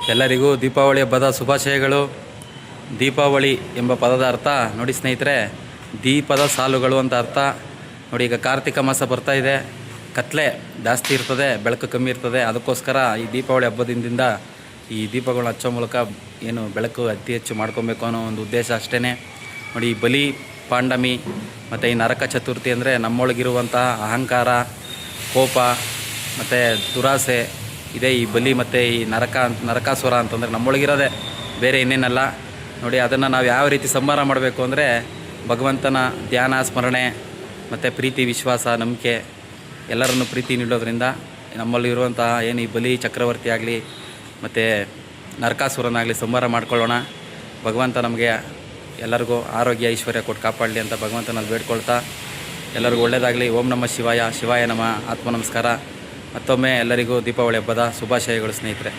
ಎಲ್ಲರಿಗೂ ದೀಪಾವಳಿ ಹಬ್ಬದ ಶುಭಾಶಯಗಳು. ದೀಪಾವಳಿ ಎಂಬ ಪದದ ಅರ್ಥ ನೋಡಿ ಸ್ನೇಹಿತರೆ, ದೀಪದ ಸಾಲುಗಳು ಅಂತ ಅರ್ಥ. ನೋಡಿ, ಈಗ ಕಾರ್ತಿಕ ಮಾಸ ಬರ್ತಾ ಇದೆ, ಕತ್ಲೆ ಜಾಸ್ತಿ ಇರ್ತದೆ, ಬೆಳಕು ಕಮ್ಮಿ ಇರ್ತದೆ. ಅದಕ್ಕೋಸ್ಕರ ಈ ದೀಪಾವಳಿ ಹಬ್ಬದಿಂದ ಈ ದೀಪಗಳನ್ನ ಹಚ್ಚೋ ಮೂಲಕ ಏನು ಬೆಳಕು ಅತಿ ಹೆಚ್ಚು ಮಾಡ್ಕೊಬೇಕು ಅನ್ನೋ ಒಂದು ಉದ್ದೇಶ ಅಷ್ಟೇ. ನೋಡಿ, ಈ ಬಲಿ ಪಾಂಡಮಿ ಮತ್ತು ಈ ನರಕ ಚತುರ್ಥಿ ಅಂದರೆ ನಮ್ಮೊಳಗಿರುವಂತಹ ಅಹಂಕಾರ, ಕೋಪ ಮತ್ತು ದುರಾಸೆ ಇದೆ. ಈ ಬಲಿ ಮತ್ತು ಈ ನರಕಾಸುರ ಅಂತಂದರೆ ನಮ್ಮೊಳಗಿರೋದೆ, ಬೇರೆ ಇನ್ನೇನಲ್ಲ. ನೋಡಿ, ಅದನ್ನು ನಾವು ಯಾವ ರೀತಿ ಸಂಹಾರ ಮಾಡಬೇಕು ಅಂದರೆ ಭಗವಂತನ ಧ್ಯಾನ, ಸ್ಮರಣೆ ಮತ್ತು ಪ್ರೀತಿ, ವಿಶ್ವಾಸ, ನಂಬಿಕೆ, ಎಲ್ಲರನ್ನು ಪ್ರೀತಿ ನೀಡೋದ್ರಿಂದ ನಮ್ಮಲ್ಲಿರುವಂತಹ ಏನು ಈ ಬಲಿ ಚಕ್ರವರ್ತಿ ಆಗಲಿ ಮತ್ತು ನರಕಾಸುರನಾಗಲಿ ಸಂಹಾರ ಮಾಡ್ಕೊಳ್ಳೋಣ. ಭಗವಂತ ನಮಗೆ ಎಲ್ಲರಿಗೂ ಆರೋಗ್ಯ, ಐಶ್ವರ್ಯ ಕೊಟ್ಟು ಕಾಪಾಡಲಿ ಅಂತ ಭಗವಂತನಲ್ಲಿ ಬೇಡ್ಕೊಳ್ತಾ, ಎಲ್ಲರಿಗೂ ಒಳ್ಳೆಯದಾಗಲಿ. ಓಂ ನಮಃ ಶಿವಾಯ, ಶಿವಾಯ ನಮಃ. ಆತ್ಮ ನಮಸ್ಕಾರ. ಮತ್ತೊಮ್ಮೆ ಎಲ್ಲರಿಗೂ ದೀಪಾವಳಿ ಹಬ್ಬದ ಶುಭಾಶಯಗಳು ಸ್ನೇಹಿತರೆ.